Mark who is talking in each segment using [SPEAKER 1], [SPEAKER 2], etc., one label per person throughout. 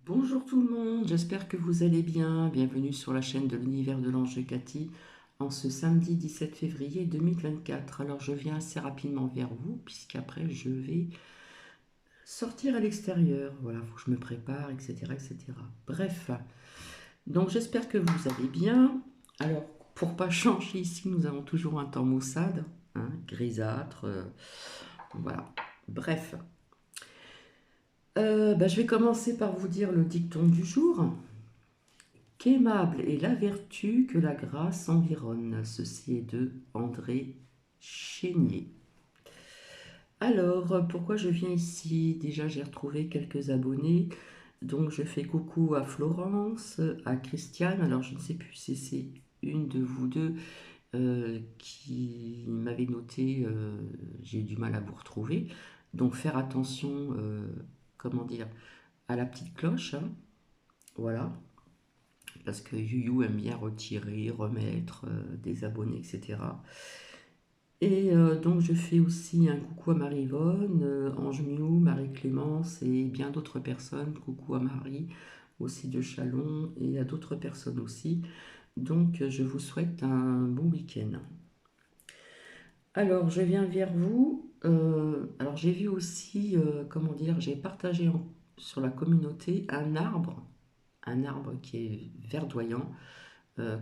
[SPEAKER 1] Bonjour tout le monde, j'espère que vous allez bien. Bienvenue sur la chaîne de l'univers de l'ange Cathy en ce samedi 17 février 2024. Alors je viens assez rapidement vers vous puisqu'après je vais sortir à l'extérieur. Voilà, faut que je me prépare, etc. etc. Bref, donc j'espère que vous allez bien. Alors pour pas changer ici, nous avons toujours un temps maussade, hein, grisâtre. Voilà, bref. Je vais commencer par vous dire le dicton du jour. Qu'aimable est la vertu que la grâce environne. Ceci est de André Chénier. Alors, pourquoi je viens ici? Déjà, j'ai retrouvé quelques abonnés. Donc, je fais coucou à Florence, à Christiane. Alors, je ne sais plus si c'est une de vous deux qui m'avait noté. J'ai eu du mal à vous retrouver. Donc, faire attention, comment dire, à la petite cloche, hein. Voilà. Parce que YouYou aime bien retirer, remettre des abonnés, etc. Et donc je fais aussi un coucou à Marie-Yvonne, Ange Miou, Marie-Clémence et bien d'autres personnes. Coucou à Marie, aussi de Chalon, et à d'autres personnes aussi. Donc je vous souhaite un bon week-end. Alors je viens vers vous. Alors j'ai vu aussi, comment dire, j'ai partagé sur la communauté un arbre qui est verdoyant,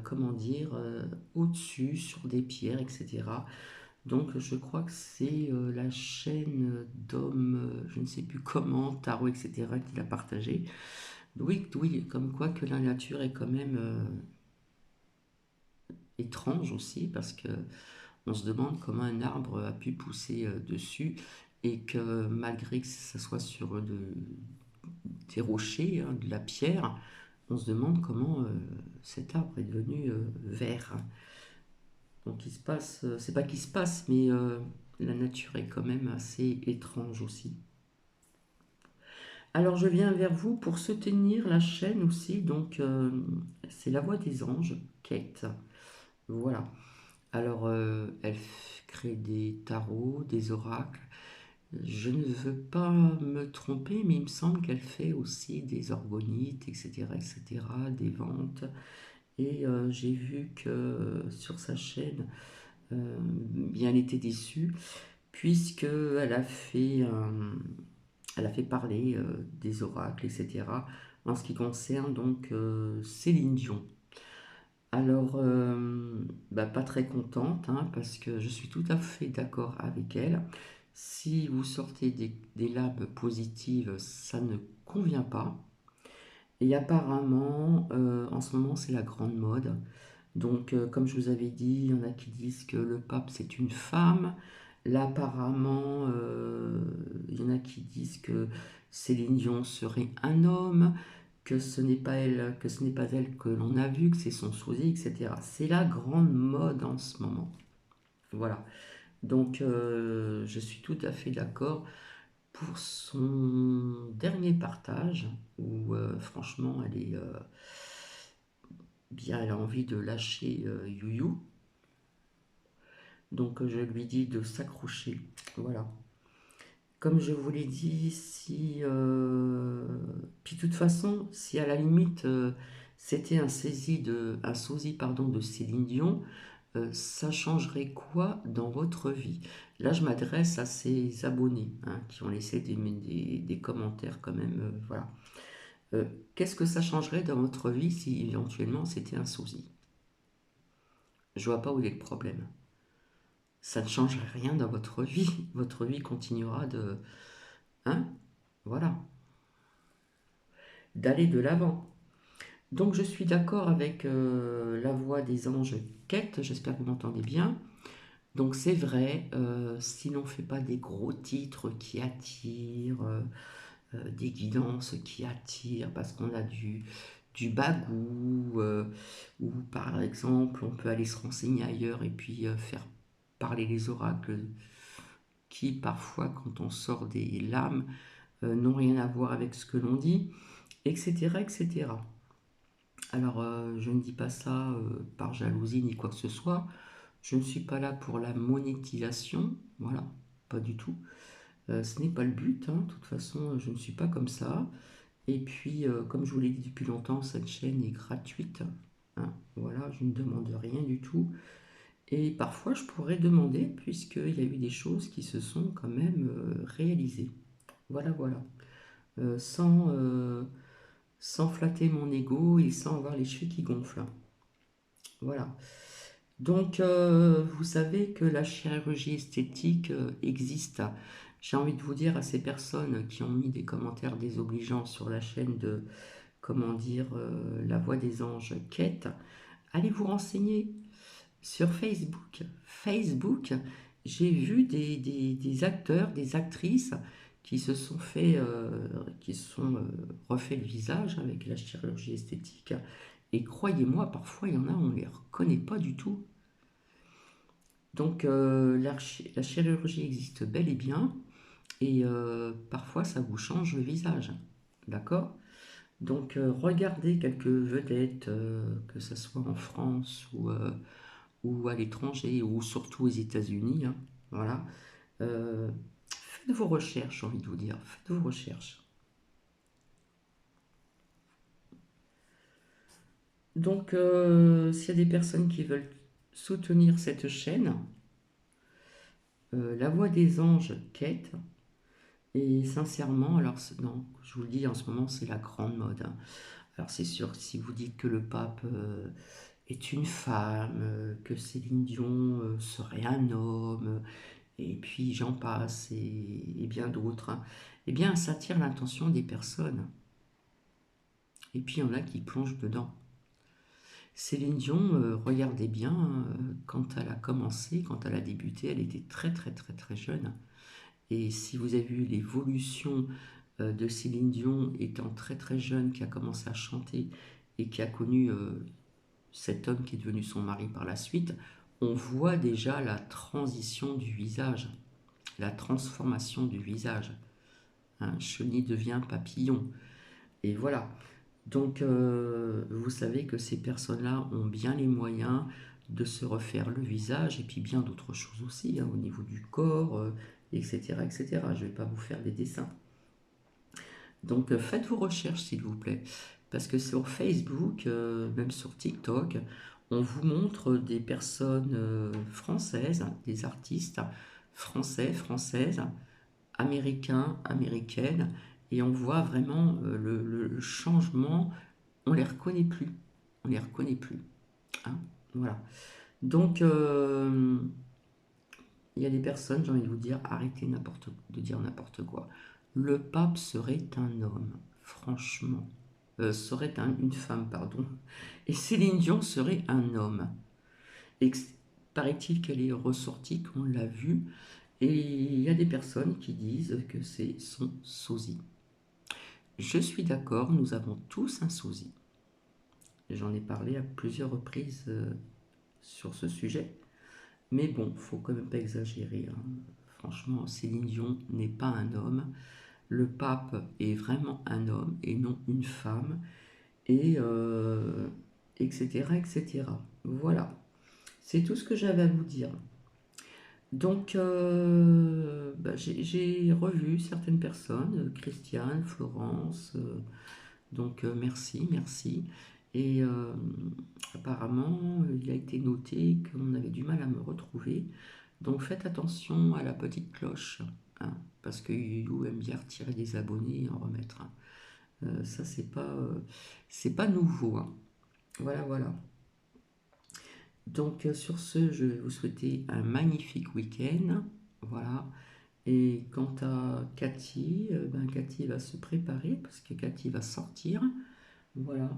[SPEAKER 1] comment dire, au-dessus, sur des pierres, etc. Donc je crois que c'est la chaîne d'hommes, je ne sais plus comment, Tarot, etc., qui l'a partagé. Oui, oui, comme quoi que la nature est quand même étrange aussi, parce que on se demande comment un arbre a pu pousser dessus, et que malgré que ça soit sur des rochers, hein, de la pierre, on se demande comment cet arbre est devenu vert. Donc il se passe, c'est pas qu'il se passe, mais la nature est quand même assez étrange aussi. Alors je viens vers vous pour soutenir la chaîne aussi, donc c'est La Voix des Anges, Kate. Voilà. Alors elle crée des tarots, des oracles. Je ne veux pas me tromper, mais il me semble qu'elle fait aussi des orgonites, etc., etc., des ventes. Et j'ai vu que sur sa chaîne, bien elle était déçue, puisqu'elle a fait, elle a fait parler des oracles, etc. En ce qui concerne donc Céline Dion. Alors, pas très contente, hein, parce que je suis tout à fait d'accord avec elle. Si vous sortez des labs positives, ça ne convient pas. Et apparemment, en ce moment, c'est la grande mode. Donc, comme je vous avais dit, il y en a qui disent que le pape, c'est une femme. Là, apparemment, il y en a qui disent que Céline Dion serait un homme, que ce n'est pas elle, que ce n'est pas elle que l'on a vue, que c'est son sosie, etc. C'est la grande mode en ce moment. Voilà. Donc, je suis tout à fait d'accord pour son dernier partage, où franchement, elle est bien, elle a envie de lâcher YouYou. Donc je lui dis de s'accrocher. Voilà. Comme je vous l'ai dit, si... puis de toute façon, si à la limite c'était un sosie pardon, de Céline Dion, ça changerait quoi dans votre vie? Là, je m'adresse à ces abonnés, hein, qui ont laissé des commentaires quand même. Voilà. Euh, Qu'est-ce que ça changerait dans votre vie si éventuellement c'était un sosie? Je vois pas où est le problème. Ça ne change rien dans votre vie. Votre vie continuera de... Hein? Voilà. D'aller de l'avant. Donc je suis d'accord avec la voix des anges quête, j'espère que vous m'entendez bien. Donc c'est vrai, si l'on ne fait pas des gros titres qui attirent, des guidances qui attirent, parce qu'on a du bagou, ou par exemple on peut aller se renseigner ailleurs et puis faire parler les oracles qui parfois quand on sort des lames n'ont rien à voir avec ce que l'on dit, etc. etc. Alors je ne dis pas ça par jalousie ni quoi que ce soit, je ne suis pas là pour la monétisation, voilà, pas du tout. Ce n'est pas le but, hein. De toute façon je ne suis pas comme ça, Et puis, comme je vous l'ai dit depuis longtemps, cette chaîne est gratuite, hein. Voilà, je ne demande rien du tout. Et parfois, je pourrais demander, puisqu'il y a eu des choses qui se sont quand même réalisées. Voilà, voilà. Sans, sans flatter mon ego et sans avoir les cheveux qui gonflent. Voilà. Donc, vous savez que la chirurgie esthétique existe. J'ai envie de vous dire à ces personnes qui ont mis des commentaires désobligeants sur la chaîne de, comment dire, La Voix des Anges, Kate, allez vous renseigner sur Facebook. Facebook, j'ai vu des acteurs, des actrices qui se sont fait, qui se sont refait le visage avec la chirurgie esthétique. Et croyez-moi, parfois il y en a, on ne les reconnaît pas du tout. Donc la chirurgie existe bel et bien, et parfois ça vous change le visage. D'accord? Donc regardez quelques vedettes, que ce soit en France ou à l'étranger, ou surtout aux États-Unis, hein. Voilà. Faites vos recherches, j'ai envie de vous dire. Faites vos recherches. Donc, s'il y a des personnes qui veulent soutenir cette chaîne, La Voix des Anges, Kate, et sincèrement, alors, non, je vous le dis, en ce moment, c'est la grande mode, hein. Alors, c'est sûr, si vous dites que le pape est une femme, que Céline Dion serait un homme, et puis j'en passe, et bien d'autres, hein, eh bien, ça attire l'attention des personnes. Et puis, il y en a qui plongent dedans. Céline Dion, regardez bien, quand elle a commencé, quand elle a débuté, elle était très très très très jeune. Et si vous avez vu l'évolution de Céline Dion étant très très jeune, qui a commencé à chanter et qui a connu cet homme qui est devenu son mari par la suite, on voit déjà la transition du visage, la transformation du visage. Hein, chenille devient papillon. Et voilà. Donc, vous savez que ces personnes-là ont bien les moyens de se refaire le visage et puis bien d'autres choses aussi, hein, au niveau du corps, etc., etc. Je ne vais pas vous faire des dessins. Donc, faites vos recherches, s'il vous plaît. Parce que sur Facebook, même sur TikTok, on vous montre des personnes françaises, des artistes français, françaises, américains, américaines, et on voit vraiment le changement. On les reconnaît plus. On les reconnaît plus, hein. Voilà. Donc, il y a des personnes, j'ai envie de vous dire, arrêtez de dire n'importe quoi. Le pape serait un homme, franchement. Serait une femme, pardon. Et Céline Dion serait un homme. Paraît-il qu'elle est ressortie, qu'on l'a vue. Et il y a des personnes qui disent que c'est son sosie. Je suis d'accord, nous avons tous un sosie. J'en ai parlé à plusieurs reprises sur ce sujet. Mais bon, faut quand même pas exagérer, hein. Franchement, Céline Dion n'est pas un homme. Le pape est vraiment un homme et non une femme. Et etc., etc. Voilà. C'est tout ce que j'avais à vous dire. Donc, bah, j'ai revu certaines personnes, Christiane, Florence, donc merci, merci. Et apparemment, il a été noté qu'on avait du mal à me retrouver. Donc faites attention à la petite cloche, hein, parce que You aime bien retirer des abonnés et en remettre, hein. Ça, c'est pas nouveau, hein. Voilà, voilà. Donc sur ce, je vais vous souhaiter un magnifique week-end. Voilà. Et quant à Cathy, ben Cathy va se préparer parce que Cathy va sortir. Voilà.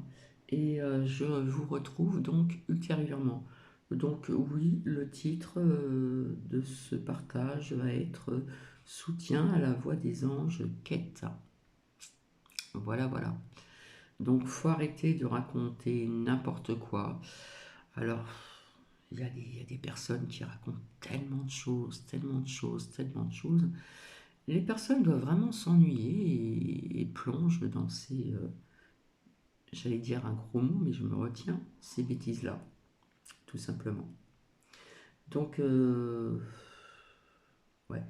[SPEAKER 1] Et je vous retrouve donc ultérieurement. Donc oui, le titre de ce partage va être Soutien à la voix des anges, Quête. Voilà, voilà. Donc faut arrêter de raconter n'importe quoi. Alors, il y a des personnes qui racontent tellement de choses, tellement de choses, tellement de choses. Les personnes doivent vraiment s'ennuyer et plongent dans ces, j'allais dire un gros mot, mais je me retiens, ces bêtises-là, tout simplement. Donc, ouais.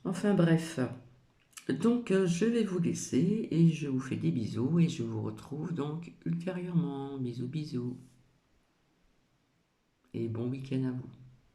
[SPEAKER 1] Enfin bref, Donc, je vais vous laisser et je vous fais des bisous et je vous retrouve donc ultérieurement. Bisous, bisous et bon week-end à vous.